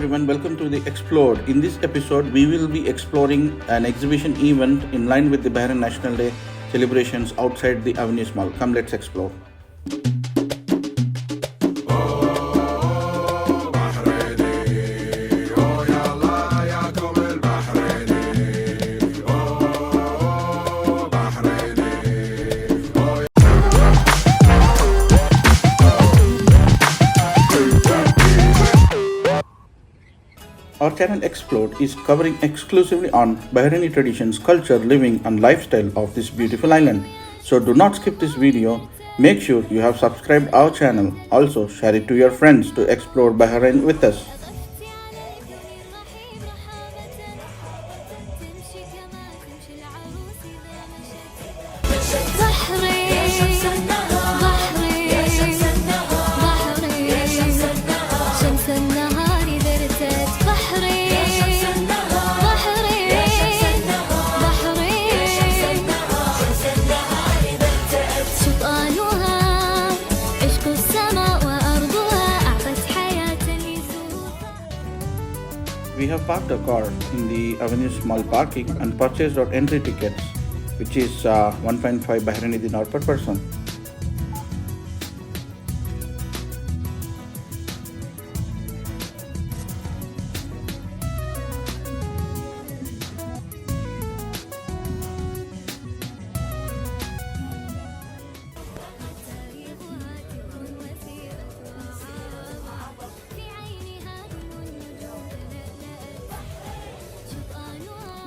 everyone, welcome to the Explore. In this episode, we will be exploring an exhibition event in line with the Bahrain National Day celebrations outside the Avenues Mall. Come, let's explore. Our channel Explore is covering exclusively on Bahraini traditions, culture, living, and lifestyle of this beautiful island. So do not skip this video. Make sure you have subscribed our channel. Also share it to your friends to explore Bahrain with us. We have parked a car in the Avenues Mall parking and purchased our entry tickets, which is 1.5 Bahraini dinar per person.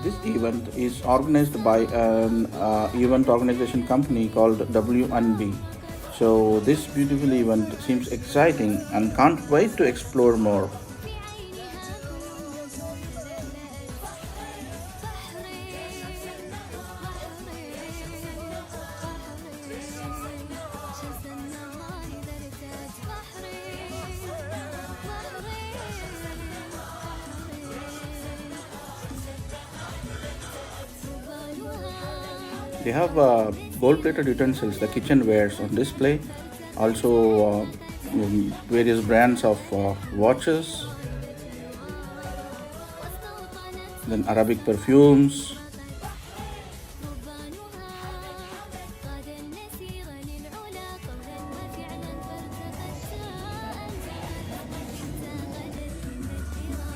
This event is organized by an event organization company called W&B. So this beautiful event seems exciting and can't wait to explore more. They have gold-plated utensils, the kitchenwares on display. Also, various brands of watches. Then Arabic perfumes.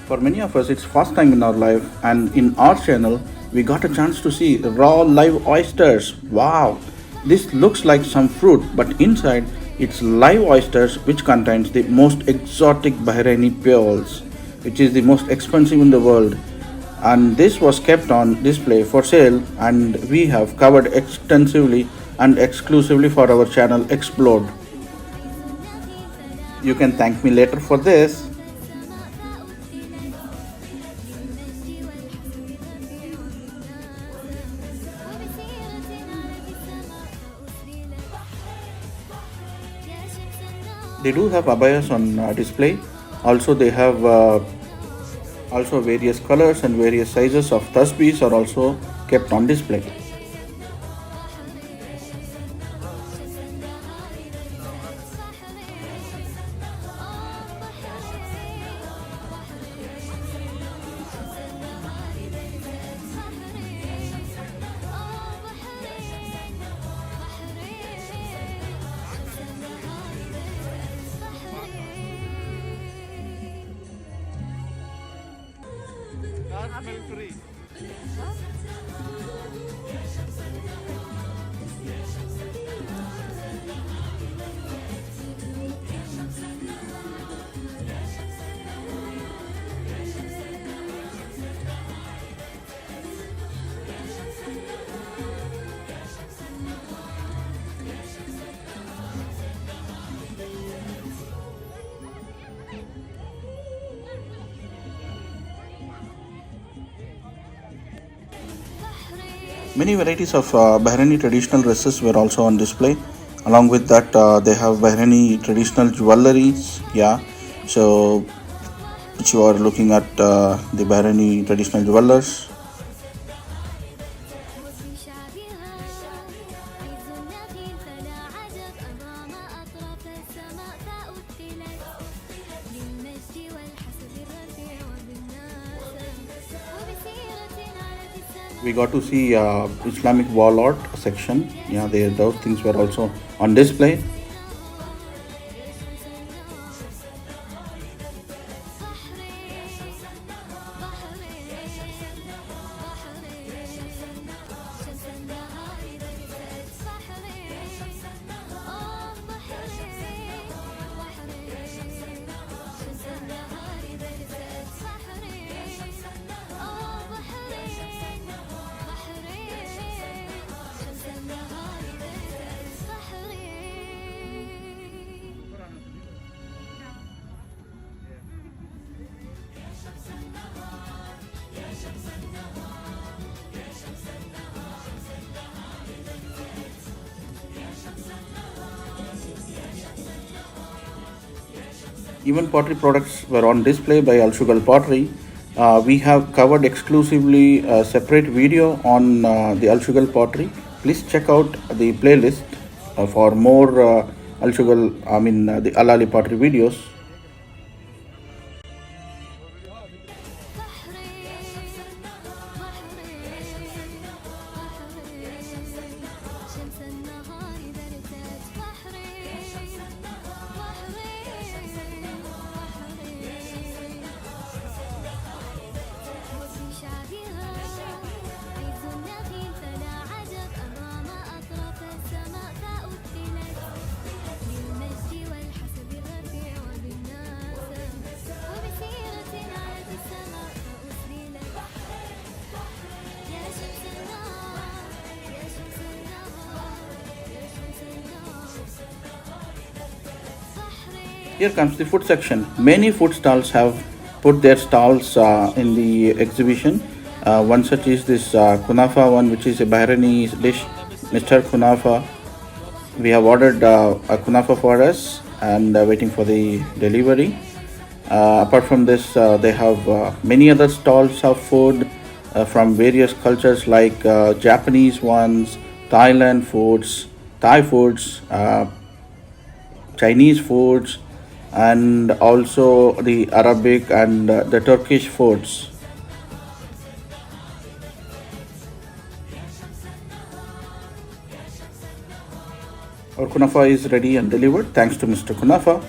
For many of us, it's first time in our life, and in our channel, we got a chance to see raw live oysters. Wow, this looks like some fruit, but inside it's live oysters, which contains the most exotic Bahraini pearls, which is the most expensive in the world. And this was kept on display for sale, and we have covered extensively and exclusively for our channel Explored. You can thank me later for this. They do have abayas on display. Also, they have also various colors and various sizes of tasbihs are also kept on display. Many varieties of Bahraini traditional dresses were also on display. Along with that, they have Bahraini traditional jewelries. Yeah, so which you are looking at the Bahraini traditional jewelers. We got to see Islamic wall art section. Yeah, those things were also on display. Even pottery products were on display by Al Shugal Pottery. We have covered exclusively a separate video on the Al Shugal Pottery. Please check out the playlist for more Al Shugal, the Al Ali Pottery videos. Here comes the food section. Many food stalls have put their stalls in the exhibition. One such is this kunafa one, which is a Bahraini dish, Mr. Kunafa. We have ordered a kunafa for us and waiting for the delivery. Apart from this, they have many other stalls of food from various cultures like Japanese ones, Thailand foods, Thai foods, Chinese foods, and also the Arabic and the Turkish foods. Our kunafa is ready and delivered thanks to Mr. Kunafa.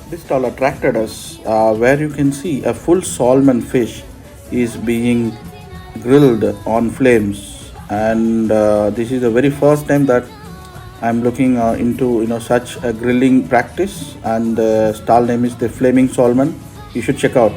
This stall attracted us, where you can see a full salmon fish is being grilled on flames, and this is the very first time that I'm looking into such a grilling practice. And the stall name is the Flaming Salmon. You should check out.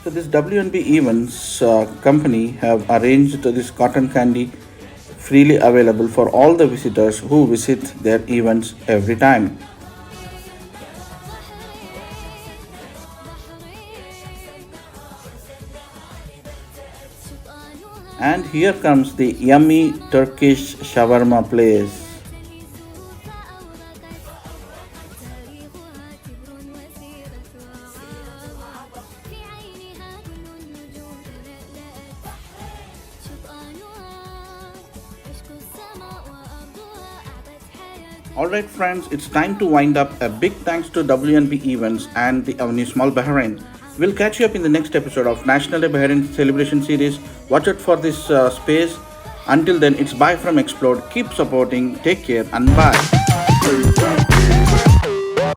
So this WNB Events company have arranged this cotton candy freely available for all the visitors who visit their events every time. And here comes the yummy Turkish shawarma place. Alright friends, it's time to wind up. A big thanks to WNB Events and the Avenue Small Bahrain We'll catch you up in the next episode of National Day Bahrain Celebration Series. Watch out for this space. Until then, it's bye from Explode. Keep supporting, take care, and bye.